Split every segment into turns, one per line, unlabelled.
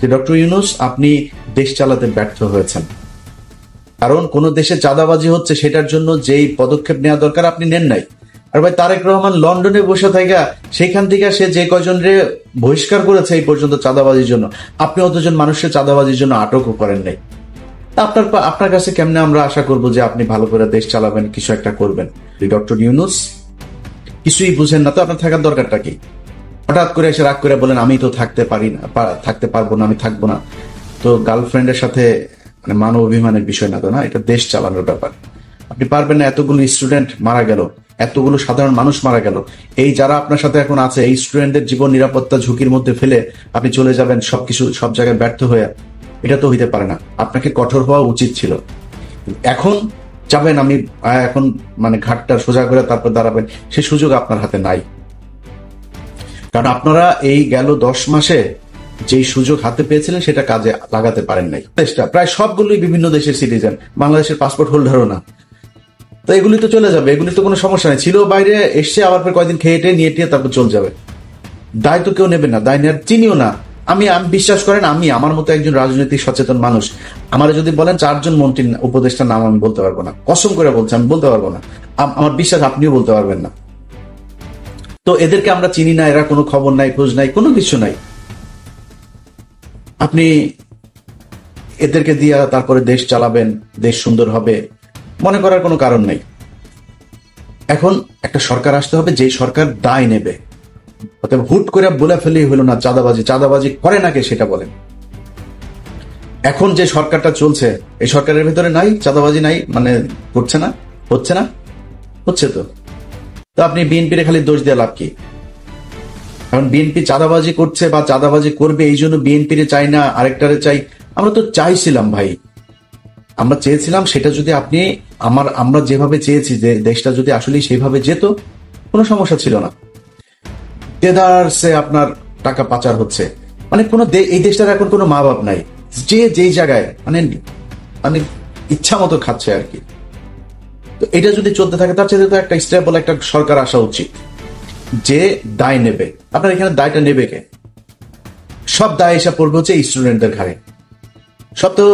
যে ডক্টর ইউনূস আপনি দেশ চালাতে ব্যর্থ হয়েছেন, কারণ কোন দেশে চাঁদাবাজি হচ্ছে সেটার জন্য যেই পদক্ষেপ নেওয়া দরকার আপনি নেন নাই। আর ভাই তারেক রহমান লন্ডনে বসে থাকা সেইখান থেকে সে যে কয়জনরে বহিষ্কার করেছে এই পর্যন্ত চাঁদাবাজির জন্য, আপনি অতজন মানুষের চাঁদাবাজির জন্য আটকও করেন নাই। আপনার কাছে কেমনে আমরা আশা করব যে আপনি ভালো করে দেশ চালাবেন, কিছু একটা করবেন? ডক্টর ইউনূস কিছুই বুঝেন না তো আপনার থাকার দরকারটা কি? হঠাৎ করে এসে রাগ করে বলেন আমি তো থাকতে পারি না, থাকতে পারবো না, আমি থাকবো না। তো গার্লফ্রেন্ডের সাথে মানে মানব অভিমানের বিষয় না তো, না, এটা দেশ চালানোর ব্যাপার। আপনি পারবেন না? এতগুলো স্টুডেন্ট মারা গেল, এতগুলো সাধারণ মানুষ মারা গেল, এই যারা আপনার সাথে এখন আছে এই স্টুডেন্টদের জীবন নিরাপত্তা ঝুঁকির মধ্যে ফেলে আপনি চলে যাবেন সবকিছু সব জায়গায় ব্যর্থ হয়ে? এটা তো হইতে পারে না। আপনাকে কঠোর হওয়া উচিত ছিল। এখন যাবেন আমি এখন মানে ঘাটটা সোজা করে তারপর দাঁড়াবেন, সে সুযোগ আপনার হাতে নাই। কারণ আপনারা এই গেল 10 মাসে যেই সুযোগ হাতে পেয়েছিলেন সেটা কাজে লাগাতে পারেন নাই। দেশটা প্রায় সবগুলোই বিভিন্ন দেশের সিটিজেন, বাংলাদেশের পাসপোর্ট হোল্ডারও না। তো এগুলি তো চলে যাবে, এগুলি তো কোনো সমস্যা নেই। ছিল বাইরে এসছে, আবার পর কয়েকদিন খেয়ে নিয়ে টিয়ে তারপর চলে যাবে। দায় তো কেউ নেবে না, দায় নেওয়ার চিনিও না। আমি বিশ্বাস করেন, আমি আমার মতো একজন রাজনৈতিক সচেতন মানুষ, আমার যদি বলেন 4 জন মন্ত্রীর উপদেষ্টার নাম আমি বলতে পারবো না, কসম করে বলছি আমি বলতে পারবো না। আমার বিশ্বাস আপনিও বলতে পারবেন না। তো এদেরকে আমরা চিনি না, এরা কোনো খবর নাই, খোঁজ নাই, কোনো কিছু নাই। আপনি এদেরকে দিয়া তারপরে দেশ চালাবেন, দেশ সুন্দর হবে মনে করার কোনো কারণ নেই। এখন একটা সরকার আসতে হবে যে সরকার দায় নেবে। অতএব হুট করে বলে ফেলেই হলো না চাঁদাবাজি করে নাকি সেটা বলেন। এখন যে সরকারটা চলছে এই সরকারের ভেতরে নাই চাঁদাবাজি, নাই মানে করছে না, হচ্ছে না, হচ্ছে তো। তো আপনি বিএনপির খালি দোষ দিয়ে লাভ কি? কারণ বিএনপি চাঁদাবাজি করছে বা চাঁদাবাজি করবে এই জন্য বিএনপিরে চাই না আরেকটারে চাই? আমরা তো চাইছিলাম ভাই, আমরা চেয়েছিলাম সেটা যদি আপনি আমরা যেভাবে চেয়েছি যে দেশটা যদি আসলে সেইভাবে যেত কোনো সমস্যা ছিল না। দেদারসে আপনার টাকা পাচার হচ্ছে, মানে কোনো এই দেশটার এখন কোনো মা বাপ নাই, যে যেই জায়গায় মানে মানে ইচ্ছা মতো খাচ্ছে আর কি। তো এটা যদি চলতে থাকে তার চেয়ে তো একটা স্টেবল একটা সরকার আসা উচিত যে দায় নেবে। আপনার এখানে দায়টা নেবে কে? সব দায় এসে পড়বে হচ্ছে স্টুডেন্টদের ঘাড়ে। সব তো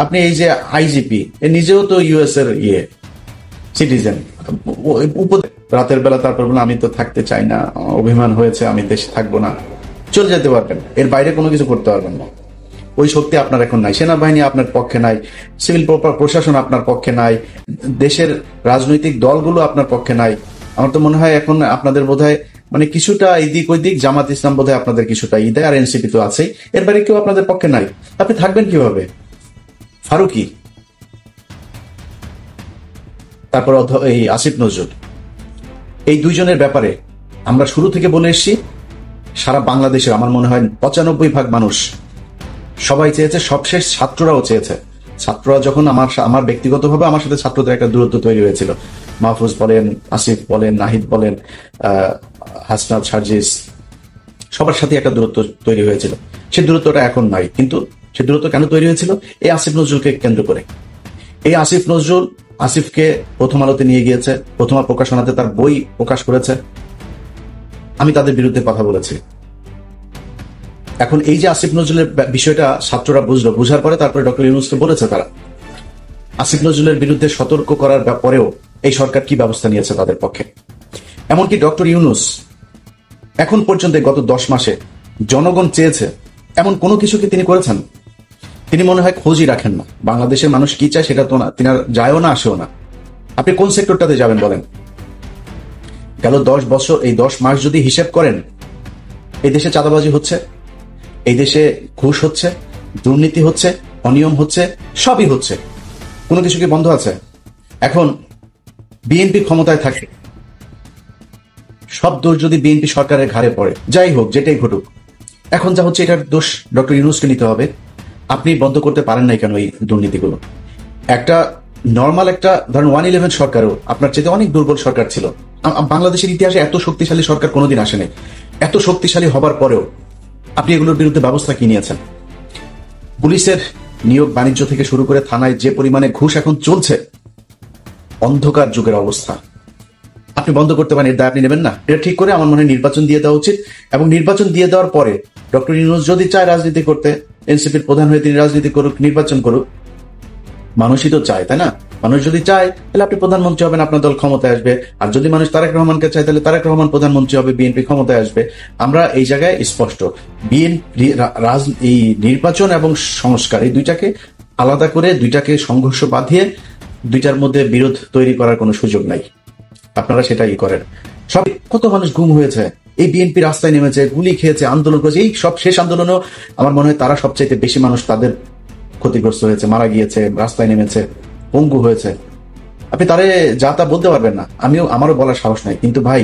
আপনি এই যে আইজিপি নিজেও তো ইউএস এর সিটিজেন, রাতের বেলা তারপর বলে আমি তো থাকতে চাই না, অভিমান হয়েছে, আমি দেশে থাকবো না, চলে যেতে পারবেন, এর বাইরে কোনো কিছু করতে পারবেন না। ওই শক্তি আপনার এখন নাই, সেনাবাহিনী আপনার পক্ষে নাই, সিভিল প্রশাসন আপনার পক্ষে নাই, দেশের রাজনৈতিক দলগুলো আপনার পক্ষে নাই। আমার তো মনে হয় এখন আপনাদের বোধহয় মানে কিছুটা এদিক ওইদিক, জামাত ইসলাম বোধহয় আপনাদের কিছুটা দেয়, আর এনসিপি তো আছেই, এর বাইরে কেউ আপনাদের পক্ষে নাই। আপনি থাকবেন কিভাবে? ফারুকি, তারপর এই আসিফ নজরুল, এই দুইজনের ব্যাপারে আমরা শুরু থেকে বলে এসেছি। সারা বাংলাদেশের আমার মনে হয় 95% মানুষ সবাই চেয়েছে, সবশেষ ছাত্ররাও চেয়েছে। ছাত্ররা যখন আমার ব্যক্তিগতভাবে আমার সাথে ছাত্রদের একটা দূরত্ব তৈরি হয়েছিল, মাহফুজ বলেন, আসিফ বলেন, নাহিদ বলেন, হাসনাত, সার্জিস, সবার সাথে একটা দূরত্ব তৈরি হয়েছিল। সেই দূরত্বটা এখন নাই। কিন্তু সেই দূরত্ব কেন তৈরি হয়েছিল? এই আসিফ নজরুলকে কেন্দ্র করে। এই আসিফ নজরুল আসিফকে প্রথম আলোতে নিয়ে গিয়েছে, প্রথম আলো প্রকাশনাতে তার বই প্রকাশ করেছে, আমি তাদের বিরুদ্ধে কথা বলেছি। এখন এই যে আসিফ নজরুলের বিষয়টা ছাত্ররা বুঝলো, বুঝার পরে তারপরে ডক্টর ইউনূসকে বলেছে তারা আসিফ নজরুলের বিরুদ্ধে সতর্ক করার পরেও এই সরকার কি ব্যবস্থা নিয়েছে তাদের পক্ষে। এমনকি ডক্টর ইউনূস এখন পর্যন্ত গত 10 মাসে জনগণ চেয়েছে এমন কোনো কিছু কি তিনি করেছেন? তিনি মনে হয় খোঁজই রাখেন না। বাংলাদেশের মানুষ কি চায় সেটা তো না, তিনি যায়ও না, আসেও না। আপনি কোন সেক্টরটাতে যাবেন বলেন? গেল 10 বছর, এই 10 মাস যদি হিসেব করেন, এই দেশে চাঁদাবাজি হচ্ছে, এই দেশে ঘুষ হচ্ছে, দুর্নীতি হচ্ছে, অনিয়ম হচ্ছে, সবই হচ্ছে। কোনো কিছু কি বন্ধ আছে? এখন বিএনপি ক্ষমতায় থাকে, সব দোষ যদি বিএনপি সরকারের ঘাড়ে পড়ে, যাই হোক যেটাই ঘটুক, এখন যা হচ্ছে এটার দোষ ডক্টর ইউনূসকে নিতে হবে। আপনি বন্ধ করতে পারেন নাই কেন এই দুর্নীতিগুলো? একটা নর্মাল একটা ধরেন 111 সরকারও আপনার চেয়ে অনেক দুর্বল সরকার ছিল। বাংলাদেশের ইতিহাসে এত শক্তিশালী সরকার কোনোদিন আসেনি। এত শক্তিশালী হবার পরেও আপনি এগুলোর বিরুদ্ধে ব্যবস্থা কি নিয়েছেন? পুলিশের নিয়োগ বাণিজ্য থেকে শুরু করে থানায় যে পরিমাণে ঘুষ এখন চলছে, অন্ধকার যুগের অবস্থা। আপনি বন্ধ করতে পারেন, এর দায় আপনি নেবেন না? এটা ঠিক করে আমার মনে হয় নির্বাচন দিয়ে দেওয়া উচিত, এবং নির্বাচন দিয়ে দেওয়ার পরে ডক্টর ইউনূস যদি চায় রাজনীতি করতে, এনসিপির প্রধান হয়ে তিনি রাজনীতি করুক, নির্বাচন করুক, মানুষই তো চায়, তাই না? মানুষ যদি চায় তাহলে আপনি প্রধানমন্ত্রী হবেন, আপনার দল ক্ষমতায় আসবে। আর যদি মানুষ তারেক রহমানকে চায় তাহলে তারেক রহমান প্রধানমন্ত্রী হবে, বিএনপি ক্ষমতায় আসবে। আমরা এই জায়গায় স্পষ্ট, বিএনপি এই নির্বাচন এবং সংস্কার এই দুইটাকে আলাদা করে, দুইটাকে সংঘর্ষ বাঁধিয়ে দুইটার মধ্যে বিরোধ তৈরি করার কোনো সুযোগ নাই। আপনারা সেটাই করেন। সব কত মানুষ গুম হয়েছে, এই বিএনপি রাস্তায় নেমেছে, গুলি খেয়েছে, আন্দোলন করেছে, এই সব শেষ আন্দোলনেও আমার মনে হয় তারা সবচাইতে বেশি মানুষ তাদের ক্ষতিগ্রস্ত হয়েছে, মারা গিয়েছে, রাস্তায় নেমেছে, পঙ্গু হয়েছে। আপনি তারে যা তা বলতে পারবেন না, আমারও বলার সাহস নাই। কিন্তু ভাই,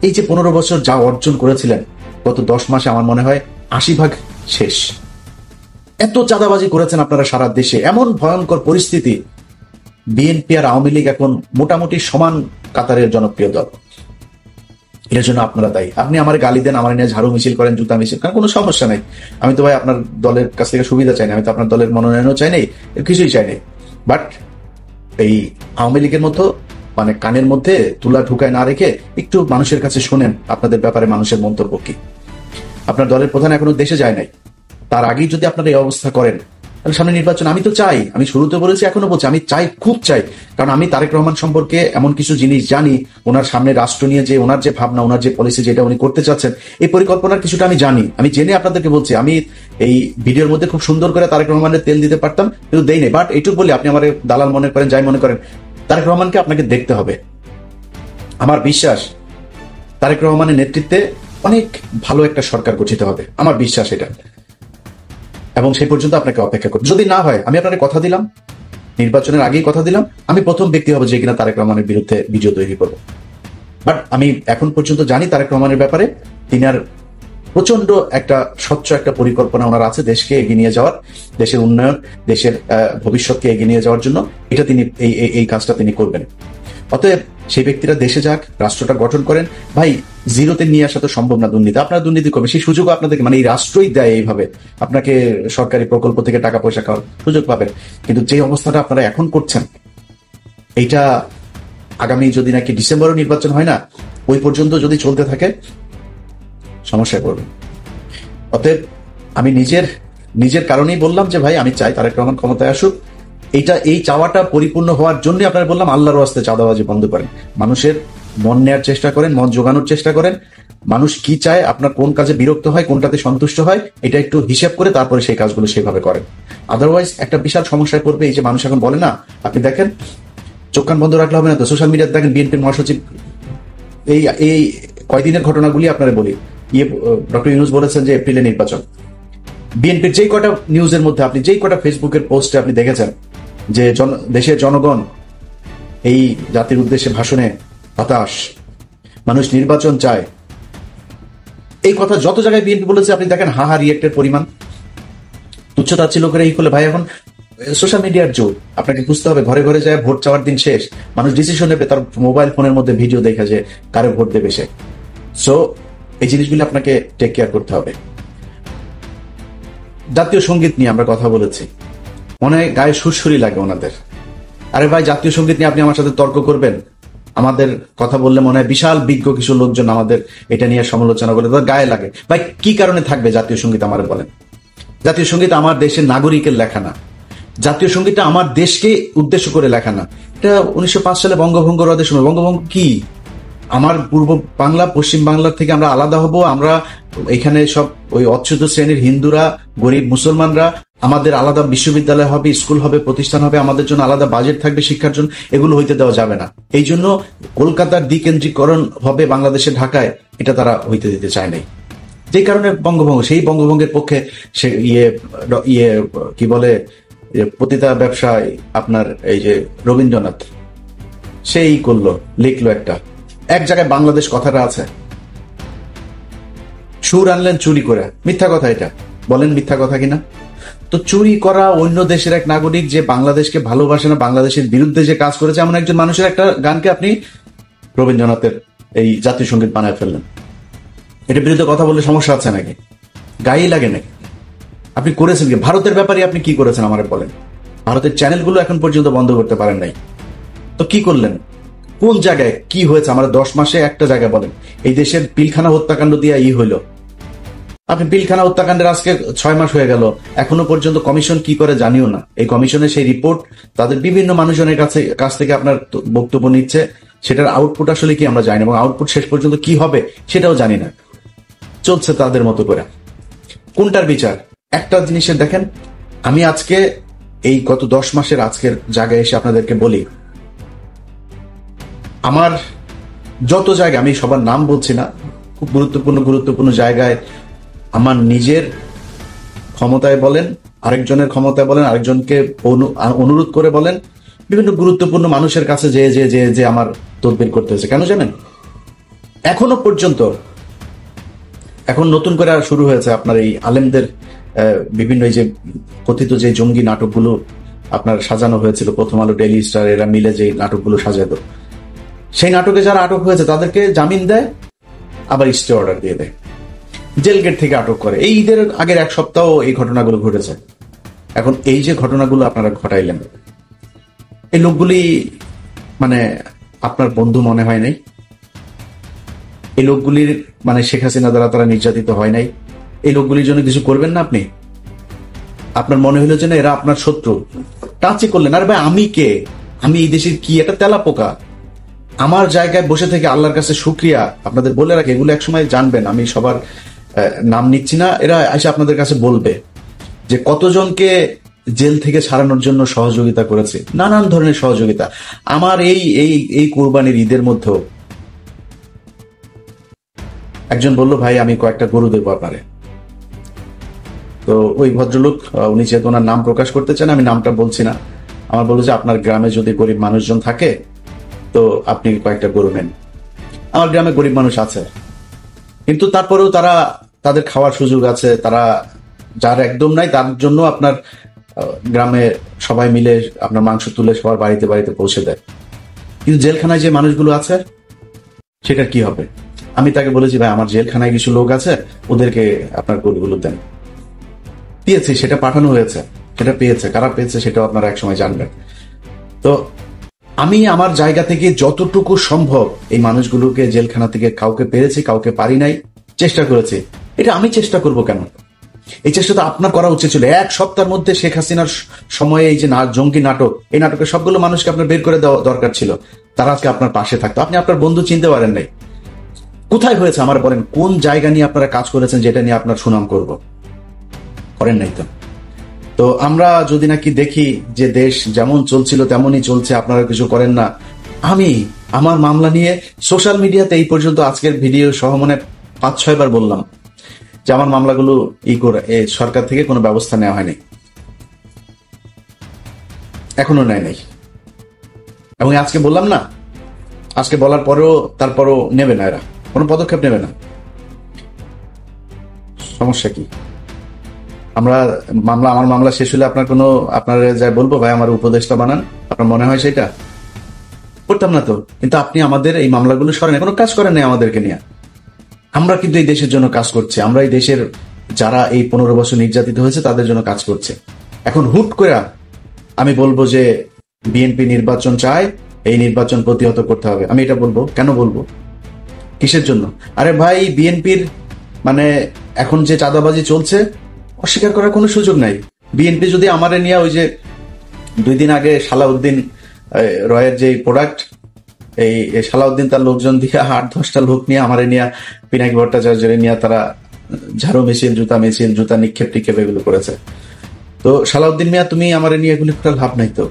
এই যে 15 বছর যা অর্জন করেছিলেন গত 10 মাসে, আমার মনে হয় 80% শেষ। এত চাঁদাবাজি করেছেন আপনারা সারা দেশে, এমন ভয়ঙ্কর পরিস্থিতি। বিএনপি আর আওয়ামী লীগ এখন মোটামুটি সমান কাতারের জনপ্রিয় দল। এর জন্য আপনারা দায়ী। আপনি আমার গালি দেন, আমার নিয়ে ঝাড়ু মিছিল করেন, জুতা মিছিল করেন, কোনো সমস্যা নাই। আমি তো ভাই আপনার দলের কাছ থেকে সুবিধা চাই না, আমি তো আপনার দলের মনোনয়নও চাই নাই, কিছুই চাই নাই। বাট এই আওয়ামী লীগের মতো মানে কানের মধ্যে তুলা ঢুকায় না রেখে একটু মানুষের কাছে শোনেন আপনাদের ব্যাপারে মানুষের মন্তব্য কি। আপনার দলের প্রধান এখনো দেশে যায় নাই, তার আগেই যদি আপনারা এই অবস্থা করেন তাহলে সামনে নির্বাচন। আমি তো চাই, আমি শুরুতে বলেছি, এখনো বলছি, আমি চাই, খুব চাই। কারণ আমি তারেক রহমান সম্পর্কে এমন কিছু জিনিস জানি, ওনার সামনে রাষ্ট্র নিয়ে যে ওনার যে ভাবনা, ওনার যে পলিসি, যেটা উনি করতে চাচ্ছেন, এই পরিকল্পনার কিছুটা আমি জানি। আমি জেনে আপনাদেরকে বলছি। আমি এই ভিডিওর মধ্যে খুব সুন্দর করে তারেক রহমানের তেল দিতে পারতাম, কিন্তু দেই নাই। বাট এইটুকু বলি, আপনি আমার দালাল মনে করেন, যাই মনে করেন, তারেক রহমানকে আপনাকে দেখতে হবে। আমার বিশ্বাস তারেক রহমানের নেতৃত্বে অনেক ভালো একটা সরকার গঠিত হবে, আমার বিশ্বাস এটা। এবং সেই পর্যন্ত আপনাকে অপেক্ষা করতে, যদি না হয়, আমি আপনাকে কথা দিলাম, নির্বাচনের আগেই কথা দিলাম, আমি প্রথম ব্যক্তি হব যে কিনা তারেক রহমানের বিরুদ্ধে ভিডিও তৈরি করব। বাট আমি এখন পর্যন্ত জানি তারেক রহমানের ব্যাপারে, তিনি আর প্রচন্ড একটা স্বচ্ছ একটা পরিকল্পনা ওনার আছে দেশকে এগিয়ে নিয়ে যাওয়ার, দেশের উন্নয়ন, দেশের ভবিষ্যৎকে এগিয়ে নিয়ে যাওয়ার জন্য। এটা তিনি এই কাজটা তিনি করবেন। অতএব সেই ব্যক্তিরা দেশে যাক, রাষ্ট্রটা গঠন করেন। ভাই, জিরোতে নিয়ে আসা তো সম্ভব না দুর্নীতি। আপনারা দুর্নীতি করবেন, সেই সুযোগ আপনাদেরকে, মানে এই রাষ্ট্রই দেয় এইভাবে, আপনাকে সরকারি প্রকল্প থেকে টাকা পয়সা খাওয়ার সুযোগ পাবেন। কিন্তু যে অবস্থাটা আপনারা এখন করছেন, এইটা আগামী যদি নাকি ডিসেম্বরেও নির্বাচন হয় না, ওই পর্যন্ত যদি চলতে থাকে, সমস্যায় পড়বেন। অতএব আমি নিজের কারণেই বললাম যে ভাই, আমি চাই তারেক রহমান ক্ষমতায় আসুক। এই চাওয়াটা পরিপূর্ণ হওয়ার জন্য আপনারা বললাম, আল্লাহর রাস্তায় চাঁদাবাজি বন্ধ করেন, মানুষের মন নেয়ার চেষ্টা করেন, মন জোগানোর চেষ্টা করেন। মানুষ কি চায়, আপনার কোন কাজে বিরক্ত হয়, কোনটাতে সন্তুষ্ট হয়, এটা একটু হিসাব করে তারপরে সেই কাজগুলো সেভাবে করেন। আদারওয়াইজ একটা বিশাল সমস্যায় পড়বে। এই যে মানুষ এখন বলে না, আপনি দেখেন, চোখ কান বন্ধ রাখলে হবে না তো, সোশ্যাল মিডিয়াতে দেখেন বিএনপির মহাসচিব, এই কয়দিনের ঘটনাগুলি আপনারা বলি, ডক্টর ইউনূস বলেছেন যে এপ্রিলে নির্বাচন। বিএনপির যেই কটা নিউজের মধ্যে, আপনি যেই কটা ফেসবুকের পোস্টে আপনি দেখেছেন যে দেশের জনগণ এই জাতির উদ্দেশ্যে ভাষণে হতাশ, মানুষ নির্বাচন চায়, এই কথা যত জায়গায় বিএনপি বলেছে, আপনি দেখেন হাহা রিয়েক্টের পরিমাণ। তুচ্ছতাচ্ছিল্য করে এই করলে ভাই, এখন সোশ্যাল মিডিয়ার যুগ, আপনাকে বুঝতে হবে, ঘরে ঘরে যায় ভোট চাওয়ার দিন শেষ, মানুষ ডিসিশন নেবে তার মোবাইল ফোনের মধ্যে ভিডিও দেখে যে কারে ভোট দেবে সে। সো এই জিনিসগুলো আপনাকে টেক কেয়ার করতে হবে। জাতীয় সঙ্গীত নিয়ে আমরা কথা বলেছি, মনে হয় গায়ে সুরসুরি লাগে ওনাদের। আরে ভাই, জাতীয় সঙ্গীত নিয়ে আপনি আমার সাথে তর্ক করবেন? আমাদের কথা বললে মনে হয় বিশাল বিজ্ঞ কিছু লোকজন আমাদের এটা নিয়ে সমালোচনা করে, তাদের গায়ে লাগে। ভাই, কি কারণে থাকবে জাতীয় সঙ্গীত? আমার বলেন। জাতীয় সঙ্গীত আমার দেশের নাগরিকের লেখা না, জাতীয় সঙ্গীতটা আমার দেশকে উদ্দেশ্য করে লেখা না। এটা 1905 সালে বঙ্গভঙ্গ রদের সময়। বঙ্গভঙ্গ কি? আমার পূর্ব বাংলা পশ্চিম বাংলার থেকে আমরা আলাদা হব, আমরা এখানে সব ওই অচ্যুত শ্রেণীর হিন্দুরা, গরিব মুসলমানরা, আমাদের আলাদা বিশ্ববিদ্যালয় হবে, স্কুল হবে, প্রতিষ্ঠান হবে, আমাদের জন্য আলাদা বাজেট থাকবে শিক্ষার জন্য, এগুলো হইতে দেওয়া যাবে না। এই জন্য কলকাতার দ্বিকেন্দ্রীকরণ হবে বাংলাদেশের ঢাকায়, এটা তারা হইতে দিতে চায় নাই। যে কারণে বঙ্গভঙ্গ, সেই বঙ্গভঙ্গের পক্ষে সে কি বলে, পতিতা ব্যবসায় আপনার এই যে রবীন্দ্রনাথ, সেই করলো, লিখলো একটা, এক জায়গায় বাংলাদেশ কথাটা আছে, সুর আনলেন চুরি করে। মিথ্যা কথা, এটা বলেন মিথ্যা কথা কিনা? তো চুরি করা অন্য দেশের এক নাগরিক যে বাংলাদেশকে ভালোবাসে না, বাংলাদেশের বিরুদ্ধে যে কাজ করেছে, এমন একজন মানুষের একটা গানকে আপনি রবীন্দ্রনাথের এই জাতীয় সঙ্গীত বানায় ফেললেন। এটার বিরুদ্ধে কথা বললে সমস্যা আছে নাকি? গায়ে লাগে নাকি? আপনি করেছেন কি? ভারতের ব্যাপারে আপনি কি করেছেন আমারে বলেন? ভারতের চ্যানেলগুলো এখন পর্যন্ত বন্ধ করতে পারেন নাই, তো কি করলেন? কোন জায়গায় কি হয়েছে আমার 10 মাসে একটা জায়গায় বলেন। এই দেশের পিলখানা হত্যাকাণ্ড দিয়ে হইল, আপনি পিলখানা হত্যাকাণ্ডের আজকে 6 মাস হয়ে গেল, এখনো পর্যন্ত কমিশন কি করে জানিও না। এই কমিশনের সেই রিপোর্ট তাদের বিভিন্ন মানুষজনের কাছ থেকে আপনার বক্তব্য নিচ্ছে, সেটার আউটপুট আসলে কি আমরা জানি না, এবং আউটপুট শেষ পর্যন্ত কি হবে সেটাও জানি না। চলছে তাদের মতো করে। কোনটার বিচার? একটা জিনিসের দেখেন, আমি আজকে এই গত 10 মাসের আজকের জায়গায় এসে আপনাদেরকে বলি, আমার যত জায়গা, আমি সবার নাম বলছি না, খুব গুরুত্বপূর্ণ জায়গায় আমার নিজের ক্ষমতায় বলেন, আরেকজনের ক্ষমতায় বলেন, আরেকজনকে অনুরোধ করে বলেন, বিভিন্ন গুরুত্বপূর্ণ মানুষের কাছে যে আমার তদবির করতে হয়েছে। কেন জানেন? এখনো পর্যন্ত, এখন নতুন করে শুরু হয়েছে আপনার এই আলেমদের বিভিন্ন এই যে কথিত যে জঙ্গি নাটকগুলো আপনার সাজানো হয়েছিল, প্রথম আলো, ডেইলি স্টার, এরা মিলে যে নাটকগুলো সাজাতো, সেই নাটকে যারা আটক হয়েছে তাদেরকে জামিন দেয়, আবার স্টে অর্ডার দিয়ে দেয়, জেল গেট থেকে আটক করে। এই ঈদের আগের 1 সপ্তাহ এই ঘটনাগুলো ঘটেছে। এখন এই যে ঘটনাগুলো আপনারা ঘটাইলেন, এই লোকগুলি মানে আপনার বন্ধু মনে হয় নাই? এই লোকগুলির মানে শেখ হাসিনা দ্বারা তারা নির্যাতিত হয় নাই? এই লোকগুলির জন্য কিছু করবেন না আপনি? আপনার মনে হলো যে না এরা আপনার শত্রু, টাচই করলেন। আর ভাই আমি কে? আমি এই দেশের কি একটা তেলা পোকা? আমার জায়গায় বসে থেকে আল্লাহর কাছে শুকরিয়া আপনাদের বলে রাখি, এগুলো একসময় জানবেন, আমি সবার নাম নিচ্ছি না, এরা এসে আপনাদের কাছে বলবে যে কতজনকে জেল থেকে ছাড়ানোর জন্য সহযোগিতা করেছে, নানান ধরনের সহযোগিতা। আমার এই কোরবানির ঈদের মধ্যেও একজন বলল, ভাই আমি কয়েকটা গরু দেবো আপনারে। তো ওই ভদ্রলোক, উনি যেহেতু ওনার নাম প্রকাশ করতে চান, আমি নামটা বলছি না, আমার বললো যে আপনার গ্রামে যদি গরিব মানুষজন থাকে তো আপনি কয়েকটা গরু নেন। আমার গ্রামে গরিব মানুষ আছে, কিন্তু তারপরেও তাদের খাওয়ার সুযোগ আছে, তারা যার একদম নাই তার জন্য আপনার গ্রামে সবাই মিলে আপনার মাংস তুলে সবার বাড়িতে বাড়িতে পৌঁছে দেয়। কিন্তু জেলখানায় যে মানুষগুলো আছে সেটার কি হবে? আমি তাকে বলেছি, ভাই আমার জেলখানায় কিছু লোক আছে, ওদেরকে আপনার গরুগুলো দেন। দিয়েছি, সেটা পাঠানো হয়েছে, সেটা পেয়েছে, কারা পেয়েছে সেটাও আপনারা একসময় জানবেন। তো আমি আমার জায়গা থেকে যতটুকু সম্ভব এই মানুষগুলোকে জেলখানা থেকে, কাউকে পেরেছি কাউকে পারি নাই, চেষ্টা করেছি। এটা আমি চেষ্টা করব কেন? এই চেষ্টা তো আপনার করা উচিত ছিল। 1 সপ্তাহের মধ্যে শেখ হাসিনার সময়ে এই যে জঙ্গি নাটক, এই নাটকের সবগুলো মানুষকে আপনার বের করে দেওয়া দরকার ছিল, তারা আজকে আপনার পাশে থাকতো। আপনি আপনার বন্ধু চিনতে পারেন নাই। কোথায় হয়েছে আমার বলেন? কোন জায়গা নিয়ে আপনারা কাজ করেছেন যেটা নিয়ে আপনার সুনাম করব? করেন নাই তো। তো আমরা যদি নাকি দেখি যে দেশ যেমন চলছিল তেমনই চলছে, আপনারা কিছু করেন না। আমি আমার মামলা নিয়ে সোশ্যাল মিডিয়াতে এই পর্যন্ত আজকের ভিডিও সহ মনে 5-6 বার বললাম যে আমার মামলাগুলো সরকার থেকে কোনো ব্যবস্থা নেওয়া হয়নি, এখনো নেয় নাই। এবং আজকে বললাম না, আজকে বলার পরেও তারপরও নেবে না, এরা কোনো পদক্ষেপ নেবে না। সমস্যা কি? আমার মামলা শেষ হলে আপনারা যাই বলবো, ভাই আমার উপদেষ্টা বানান, আপনার মনে হয় সেটা করতাম না তো। কিন্তু আপনি আমাদের এই মামলাগুলো সরেন, কোনো কাজ করেন নাই আমাদেরকে নিয়ে। আমরা কিন্তু এই দেশের জন্য কাজ করছি, আমরা এই দেশের যারা এই 15 বছর নির্যাতিত হয়েছে তাদের জন্য কাজ করছে। এখন হুট করে আমি বলবো যে বিএনপি নির্বাচন চায়, এই নির্বাচন প্রতিহত করতে হবে, আমি এটা বলবো? কেন বলবো? কিসের জন্য? আরে ভাই, বিএনপির মানে এখন যে চাঁদাবাজি চলছে অস্বীকার করার কোনো সুযোগ নাই। বিএনপি যদি আমারে নিয়ে ওই যে 2 দিন আগে সালাউদ্দিন রয়ের যে প্রোডাক্ট, এই সালাউদ্দিন তার লোকজন দিয়ে 8-10টা লোক নিয়ে আমারে নিয়ে, পিনাকি ভট্টাচার্যের নিয়ে তারা ঝাড়ু মিছিল, জুতা নিক্ষেপ টিক্ষেপ এগুলো করেছে। তো সালাউদ্দিন মিয়া, তুমি আমারে নিয়ে এগুলি করার লাভ নাই তো,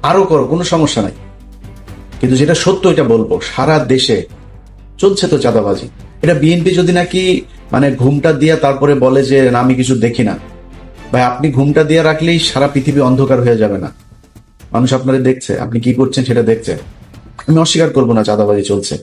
আরো করো, কোনো সমস্যা নাই। কিন্তু যেটা সত্য এটা বলবো, সারা দেশে চলছে তো চাঁদাবাজি। এটা বিএনপি যদি নাকি মানে ঘুমটা দিয়া তারপরে বলে যে না আমি কিছু দেখি না, ভাই আপনি ঘুমটা দিয়ে রাখলেই সারা পৃথিবী অন্ধকার হয়ে যাবে না? মানুষ আপনারা দেখছে, আপনি কি করছেন সেটা দেখছে। আমি অস্বীকার করবো না চাঁদাবাজি চলছে।